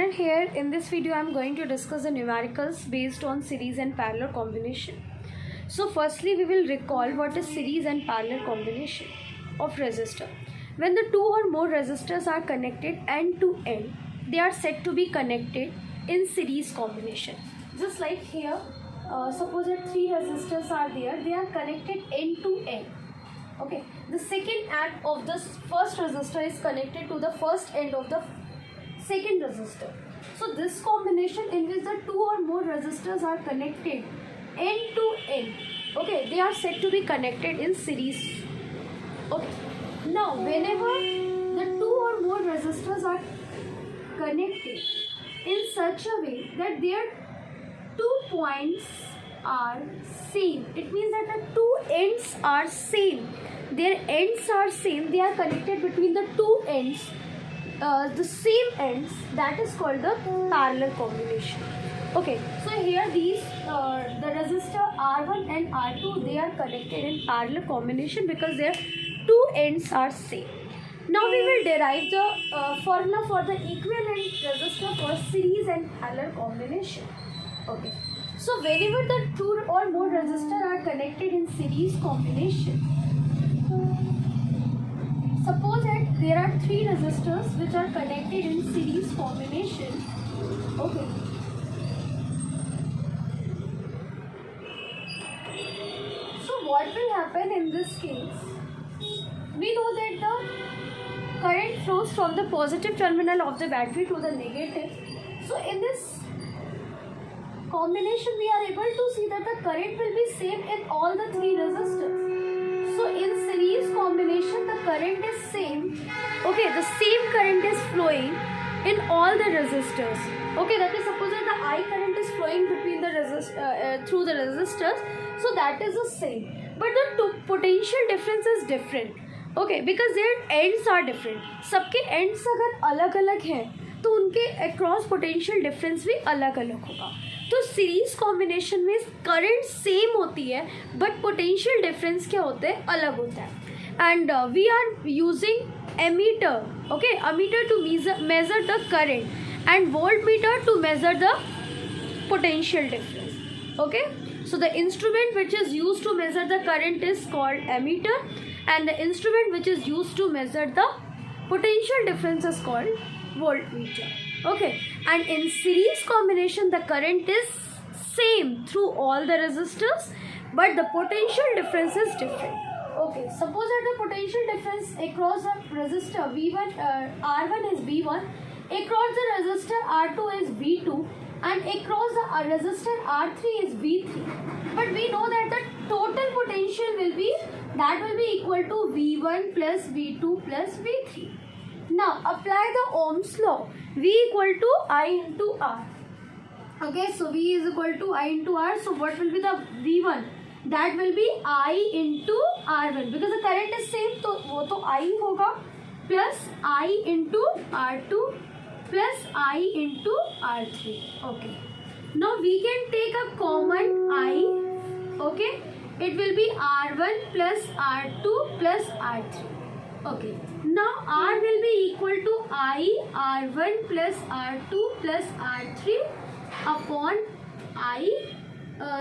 and here in this video I am going to discuss the numericals based on series and parallel combination. So firstly we will recall what is series and parallel combination of resistor. When the two or more resistors are connected end to end, they are said to be connected in series combination. Just like here, suppose that three resistors are there, they are connected end to end. Okay, the second end of the first resistor is connected to the first end of the second resistor. So this combination in which the two or more resistors are connected end to end, okay, they are said to be connected in series. Okay, now whenever the two or more resistors are connected in such a way that their 2 points are same, it means that the two ends are same, their ends are same, they are connected between the two ends, the same ends, that is called the parallel combination. Okay, so here these the resistor R1 and R2, they are connected in parallel combination because their two ends are same. Now we will derive the formula for the equivalent resistor for series and parallel combination. Okay, so whenever the two or more resistors are connected in series combination, suppose that there are three resistors which are connected in series combination. Okay, so what will happen in this case? We know that the current flows from the positive terminal of the battery to the negative. So in this combination we are able to see that the current will be same in all the three resistors. So in series combination the current is same. Okay, the same current is flowing in all the resistors. Okay, that is, suppose that the I current is flowing between the through the resistors, so that is the same. But the potential difference is different. Okay, because their ends are different. सबके ends अगर अलग अलग हैं तो उनके across potential difference भी अलग अलग होगा. तो सीरीज कॉम्बिनेशन में करंट सेम होती है बट पोटेंशियल डिफरेंस क्या होता है, अलग होता है. And we are using ammeter, okay, ammeter to measure the current and voltmeter to measure the potential difference. Okay, so the instrument which is used to measure the current is called ammeter, and the instrument which is used to measure the potential difference is called voltmeter. Okay, and in series combination the current is same through all the resistors but the potential difference is different. Okay, suppose that the potential difference across the resistor V1 R1 is V1, across the resistor R2 is V2, and across the resistor R3 is V3. But we know that the total potential will be equal to V1 plus V2 plus V3. Now apply the Ohm's law. V equal to I into R. Okay, so V is equal to I into R. So what will be the V1? That will be I into R1 because the current is same. तो वो तो I होगा plus I into R2 plus I into R3. Okay. Now we can take a common I. Okay. It will be R1 plus R2 plus R3. Okay. Now R will be equal to I R1 plus R2 plus R3 upon I.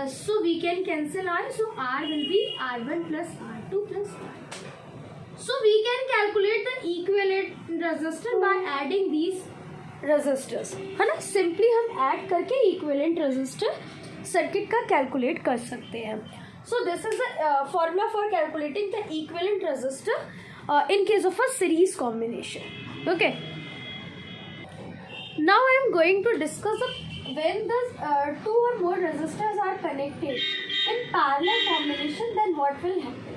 So we can cancel R. So R will be R1 plus R2 plus R3. So we can calculate the equivalent resistor by adding these resistors. है ना, simply हम add करके equivalent resistor circuit का calculate कर सकते हैं. So this is the formula for calculating the equivalent resistor in case of a series combination. Okay, now I am going to discuss when the two or more resistors are connected in parallel combination, then what will happen.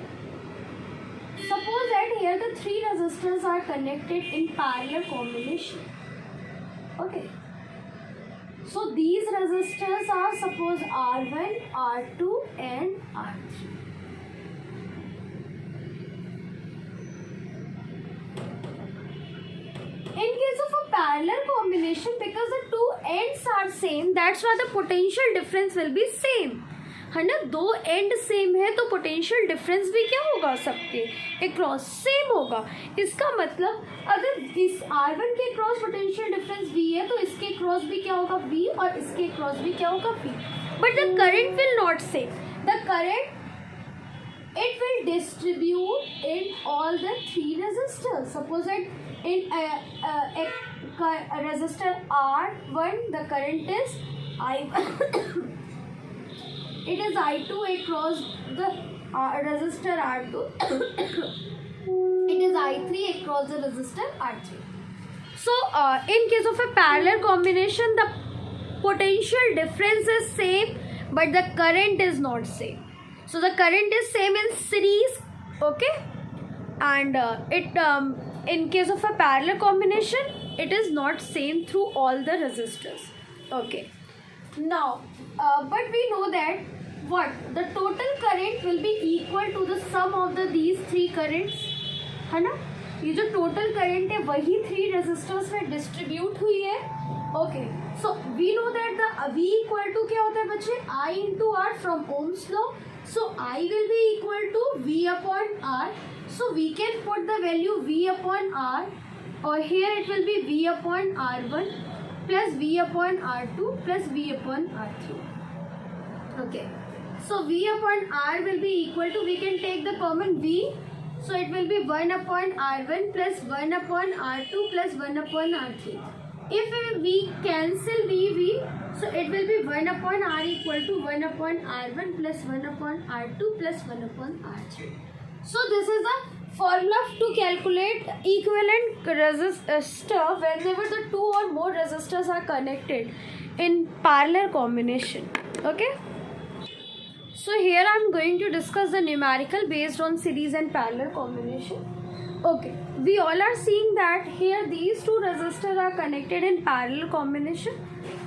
Suppose that here the three resistors are connected in parallel combination. Okay, so these resistors are, suppose R1, R2 and R3. In case of a parallel combination, because the two ends are same, that's why the potential difference will be same. है ना, दो and same है तो potential difference भी क्या होगा, सबके across same होगा. इसका मतलब अगर इस R1 के अक्रॉस पोटेंशियल डिफरेंस V है तो इसके क्रॉस भी क्या होगा V और इसके क्रॉस भी क्या होगा V. But the current will not same. The current, it will distribute in all the three resistors. Suppose that in a resistor R1 the current is I1. It is I2 across the resistor R2. It is I3 across the resistor R3. So in case of a parallel combination, the potential difference is same but the current is not same. So the current is same in series, okay, and in case of a parallel combination it is not same through all the resistors, okay. Now but we know that what the total current will be equal to the sum of these three currents, है ना. ये जो total current है वही three resistors में distribute हुई है, okay. So we know that the V equal to क्या होता है बच्चे, I into R from ohm's law. So I will be equal to V upon R. So we can put the value V upon R और here it will be V upon R1 plus V upon R2 plus V upon R3, okay. So V upon R will be equal to, we can take the common V. So it will be 1 upon R1 plus 1 upon R2 plus 1 upon R3. If we cancel V, so it will be 1 upon R equal to 1 upon R1 plus 1 upon R2 plus 1 upon R3. So this is the formula to calculate equivalent resistor whenever the two or more resistors are connected in parallel combination, okay. So here I am going to discuss the numerical based on series and parallel combination. Okay, we all are seeing that here these two resistors are connected in parallel combination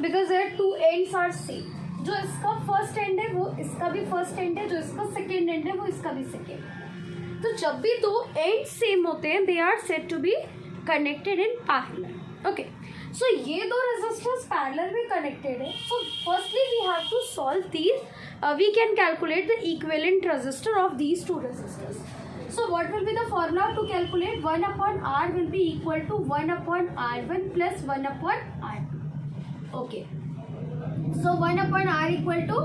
because their two ends are same. जो इसका first and है वो इसका भी first and है, जो इसका second and है वो इसका भी सेकेंड. तो जब भी दो एंड सेम होते हैं they are said to be connected in parallel, okay. So ये दो resistors parallel में connected है. So firstly we have to solve these. We can calculate the equivalent resistor of these two resistors. So what will be the formula to calculate? 1 upon R will be equal to 1 upon R1 plus 1 upon R2, okay. So 1 upon R equal to,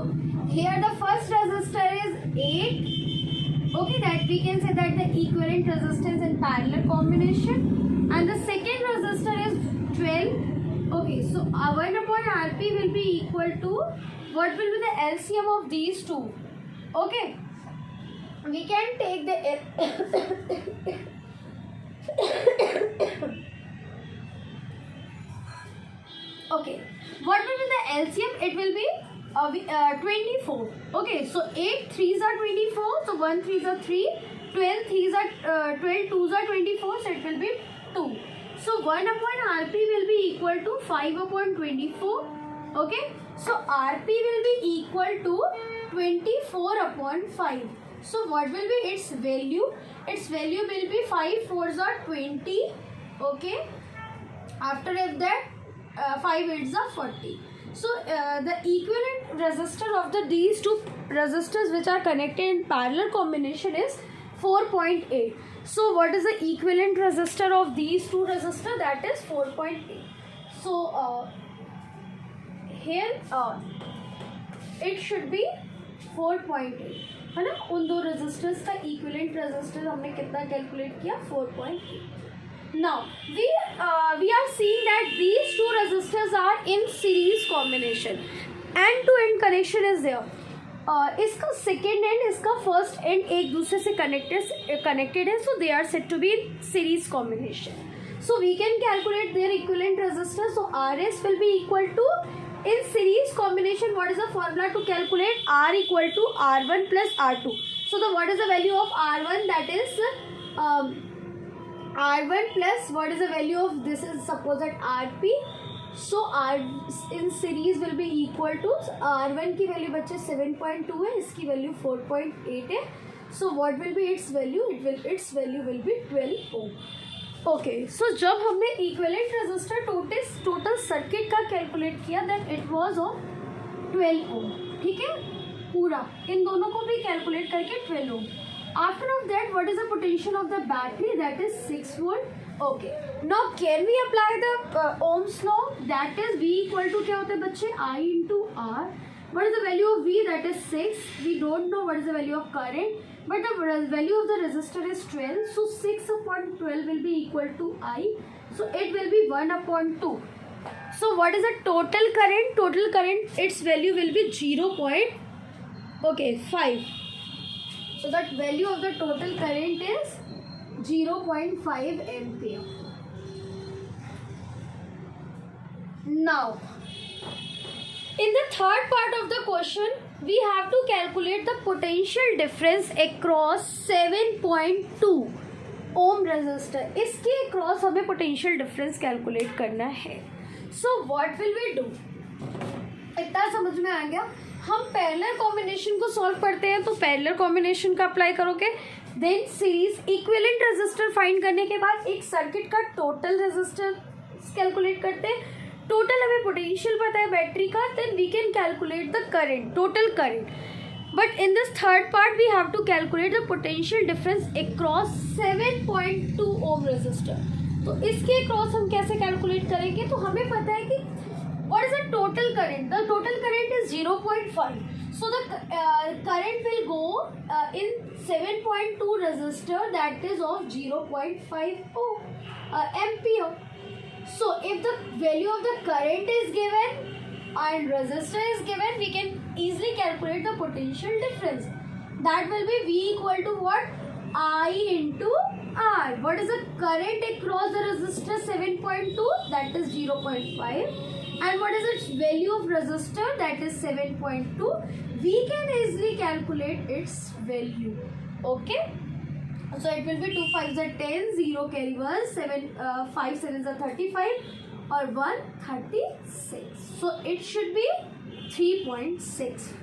here the first resistor is 8, okay, that we can say that the equivalent resistance in parallel combination, and the second resistor is 12, okay. So 1 upon Rp will be equal to, what will be the LCM of these two, okay. We can take the okay, what will be the LCM? It will be 24, okay. So 8 3s are 24, so 1 3s are 3, 12 3s are 12 2s are 24, so it will be 2. So 1 upon Rp will be equal to 5 upon 24, okay. So Rp will be equal to 24 upon 5. So what will be its value? Its value will be 5 4s are 20, okay. After that 5 8s are 40. So the equivalent resistor of these two resistors which are connected in parallel combination is 4.8. So what is the equivalent resistor of these two resistors? That is 4.8. So here it should be 4.8, है ना. उन दो resistors का equivalent resistor हमने कितना calculate किया, 4.8. Now we are seeing that these two resistors are in series combination. End to end connection is there. इसका second end इसका फर्स्ट एंड एक दूसरे से कनेक्टेड है, so they are said to be in series combination. So we can calculate their equivalent resistor. So R S will be equal to, in series combination what is the formula to calculate? R equal to R1 plus R2. So what is the value of R1? That is R1 plus what is the value of this is suppose that Rp. So R in series will be equal to R1 की value बच्चे 7.2 है, इसकी value 4.8 है. So what will be its value? Its value will be 12 ohm. Okay, सो जब हमने equivalent resistor total circuit का calculate किया that it was of 12 ओम, ठीक है, पूरा इन दोनों को भी कैलकुलेट करके 12 ohm. After of that what is the potential of the battery? That is 6 volt. Okay, now can we apply the Ohm's law, that is V equal to क्या होता है बच्चे, I into R. What is the value of V? That is 6. We don't know what is the value of current, but the value of the resistor is 12. So 6 upon 12 will be equal to I. So it will be 1 upon 2. So what is the total current? Total current, its value will be 0.5. So that value of the total current is 0.5 ampere. Now, in the third part of the question, we have to calculate the potential difference across 7.2 ohm resistor. इसके across हमें potential difference calculate करना है. So what will we do? इतना समझ में आ गया. हम parallel combination को सॉल्व करते हैं, तो पैरेलल कॉम्बिनेशन का अप्लाई करोगे, then series equivalent resistor find करने के बाद एक सर्किट का टोटल रेजिस्टर कैलकुलेट करते हैं. टोटल हमें पोटेंशियल पता है बैटरी का, then we can calculate the current, total current. But in this third part we have to calculate the potential difference across 7.2 ohm resistor. तो इसके अक्रॉस हम कैसे कैलकुलेट करेंगे, तो हमें पता है कि what is the total current? The total current is 0.5. So the current will go in 7.2 resistor, that is of 0.5 ampere. So if the value of the current is given and resistor is given, we can easily calculate the potential difference. That will be V equal to what? I into R. What is the current across the resistor 7.2? That is 0.5. And what is its value of resistor? That is 7.2. We can easily calculate its value. Okay. So it will be 2 5s are 10, 0 carry 1, 5 7s are 35, or 1 36. So it should be 3.6.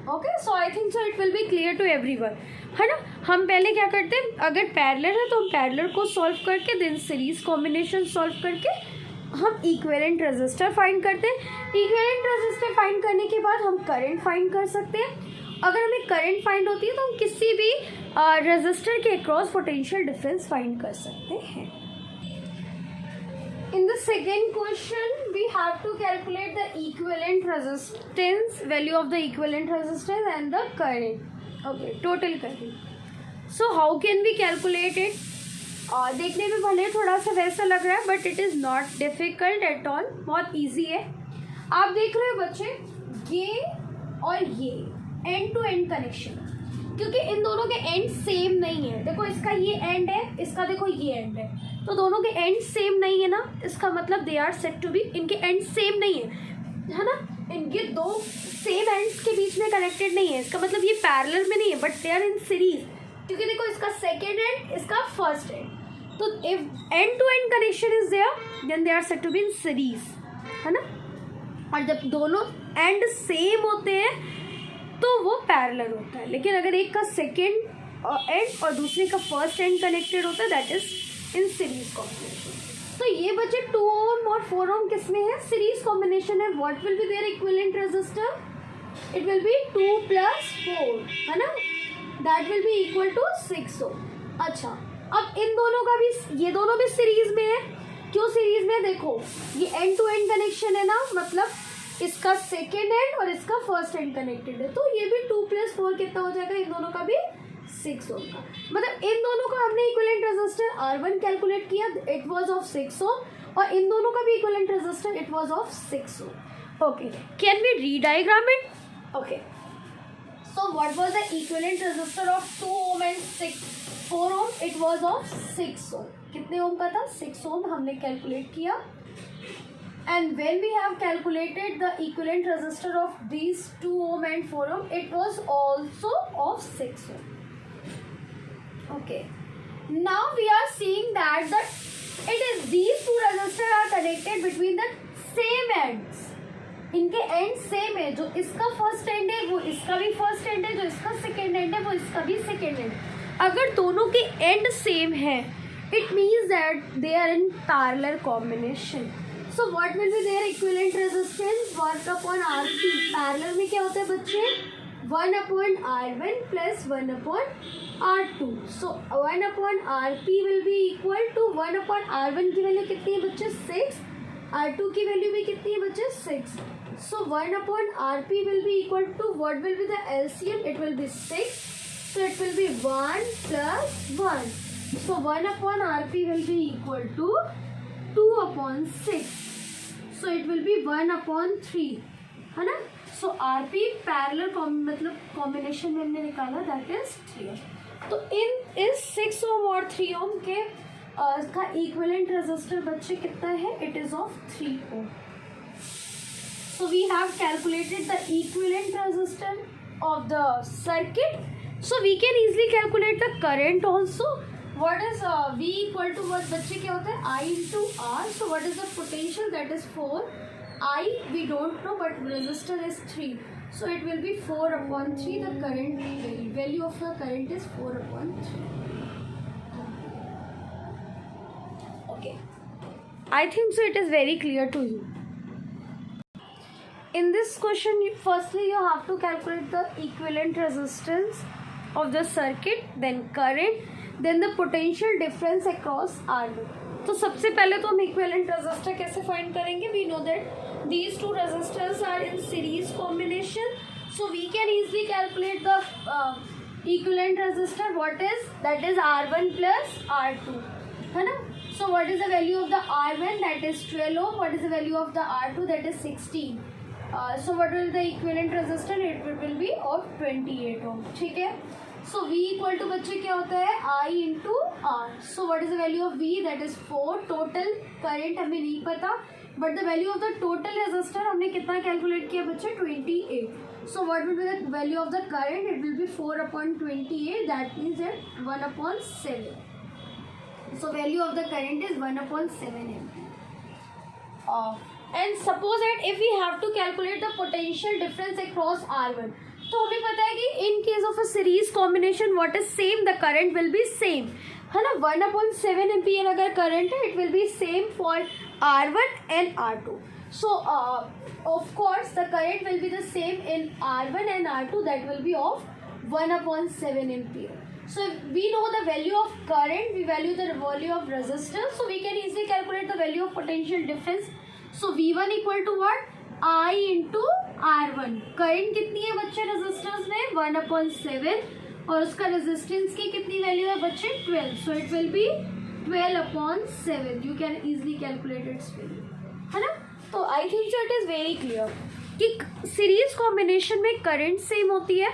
Okay. So I think so it will be clear to everyone. है ना. हम पहले क्या करते हैं, अगर parallel है तो हम पैरेलल को सॉल्व करके देन सीरीज कॉम्बिनेशन सॉल्व करके हम इक्विवेलेंट रेजिस्टर फाइंड करते हैं. इक्विवेलेंट रेजिस्टर फाइंड करने के बाद हम करंट फाइंड कर सकते हैं. अगर हमें करंट फाइंड होती है तो हम किसी भी रेजिस्टर के अक्रॉस पोटेंशियल डिफरेंस फाइंड कर सकते हैं. In the second question we have to calculate the equivalent resistance, value of the equivalent resistance and the current. Okay, total current. So how can we calculate it? देखने में भले थोड़ा सा वैसा लग रहा है, but it is not difficult at all. बहुत इजी है. आप देख रहे हो बच्चे, ये और ये एंड टू एंड कनेक्शन, क्योंकि इन दोनों के एंड सेम नहीं है. देखो इसका ये एंड है, इसका देखो ये एंड है, तो दोनों के एंड सेम नहीं है ना. इसका मतलब they are set to be, इनके एंड सेम नहीं है ना. इनके दो सेम एंड्स के बीच में कनेक्टेड नहीं है. इसका मतलब ये पैरेलल में नहीं है, but they are in series, क्योंकि देखो इसका सेकेंड एंड, इसका फर्स्ट एंड. तो if end to end connection is there, then they are set to be in series, है ना. और जब दोनों एंड सेम होते हैं तो वो पैरेलल होता है. लेकिन अगर एक का सेकेंड एंड और दूसरे का फर्स्ट एंड कनेक्टेड होता है, that is in series combination. तो ये बच्चे 2 ओम और 4 ओम किस में है? सीरीज कॉम्बिनेशन है. What will be there equivalent resistor? It will be 2 + 4, है ना. That will be equal to 6 ohm. अच्छा, अब इन दोनों का भी, ये दोनों भी सीरीज में है. क्यों सीरीज में? देखो ये एंड टू एंड कनेक्शन है ना, मतलब इसका सेकेंड एंड और इसका फर्स्ट एंड कनेक्टेड है. तो ये भी 2 + 4 कितना हो जाएगा? इन दोनों का भी 6 ओम का. मतलब इन दोनों का हमने इक्विवेलेंट रेजिस्टर R1 कैलकुलेट किया, इट वाज ऑफ 6 ओम, और इन दोनों का भी equivalent resistor it was of 6 ohm. Okay, can we rediagram it? Okay, so what was the equivalent resistor of 2 ohm and 4 ohm? It was of 6 ohm. कितने ओम का था? 6 ohm हमने calculate किया. And when we have calculated the equivalent resistor of these 2 ohm and 4 ohm, it was also of 6 ohm. Okay. Now we are seeing that it is these two resistors are connected between the same ends. इनके end same है. जो इसका first and है वो इसका भी first and है, जो इसका सेकेंड एंड है वो इसका भी सेकेंड एंड. अगर दोनों के एंड सेम है, it means that they are in parallel combination. So what will be there equivalent resistance? 1/RC. Parallel में क्या होता है बच्चे? 1 upon R1 plus 1 upon R2. So 1 upon RP will be equal to 1 upon R1 की value कितनी है बच्चे 6, R2 की वैल्यू भी कितनी है बच्चे 6. So 1 upon RP will be equal to what will be the LCM? It will be 6. So it will be 1 plus 1. So 1 upon RP will be equal to 2 upon 6. So it will be 1 upon 3. है ना. सो R P parallel मतलब combination में हमने निकाला that is 3 ओम. तो इन इस 6 ohm और 3 ओम के का इक्विवेलेंट रेजिस्टर बच्चे कितना है? It is of 3 ohm. So we have calculated the equivalent resistor of the circuit. So we can easily calculate the current also. What is V equal to what बच्चे क्या होता है? I into R. So what is the potential? That is 4. I we don't know, but resistor is 3, so it will be 4 upon 3. The current value of the current is 4 upon 3. Okay, I think so it is very clear to you. In this question, firstly you have to calculate the equivalent resistance of the circuit, then current, then the potential difference across R1. तो सबसे पहले तो हम equivalent resistor कैसे find करेंगे? We know that these two resistors are in series combination, so we can easily calculate the equivalent resistor. What is that? Is R1 plus R2, है ना. So what is the value of the R1? That is 12 ohm. What is the value of the R2? That is 16. So what will the equivalent resistor? It will be of 28 ohm. ठीक है. So V equal to बच्चे क्या होता है? I into R. So what is the value of V? That is 4. Total current हमें नहीं पता, but the value of the total resistor हमने कितना कैलकुलेट किया बच्चे? 28. So what will be the value of the current? It will be 4 upon 28. That means that 1 upon 7. So value of the current is 1 upon 7 ampere. And suppose that if we have to calculate the potential difference across R1, तो हमें पता है कि in case of a series combination what is same? The current will be same, है ना. 1 upon 7 ampere अगर current है, it will B same for R1 and R2. So of course the current will be the same in R1 and R2. That will be of 1 upon 7 ampere. So if we know the value of current, we value the value of resistance, so we can easily calculate the value of potential difference. So V1 equal to what? I into R1. Current कितनी है बच्चे resistance में? 1 upon 7. और उसका resistance की कितनी value है बच्चे? 12. So it will B 12 upon 7. You can easily calculate its value, है ना. तो I think so it is very clear कि सीरीज कॉम्बिनेशन में करंट सेम होती है,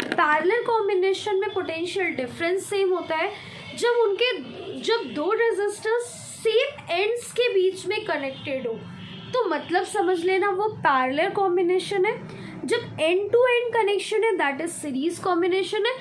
पैरेलल कॉम्बिनेशन में पोटेंशियल डिफरेंस सेम होता है. जब दो रेजिस्टर्स सेम एंड्स के बीच में कनेक्टेड हो, तो मतलब समझ लेना वो पैरेलल कॉम्बिनेशन है. जब एंड टू एंड कनेक्शन है, दैट इज सीरीज कॉम्बिनेशन है.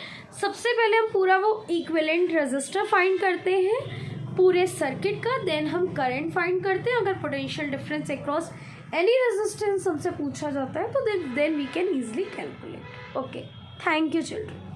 सबसे पहले हम पूरा वो इक्विवेलेंट रेजिस्टर फाइंड करते हैं पूरे सर्किट का, देन हम करंट फाइंड करते हैं. अगर potential difference across any resistance हमसे पूछा जाता है तो then we can easily calculate. Okay, thank you children.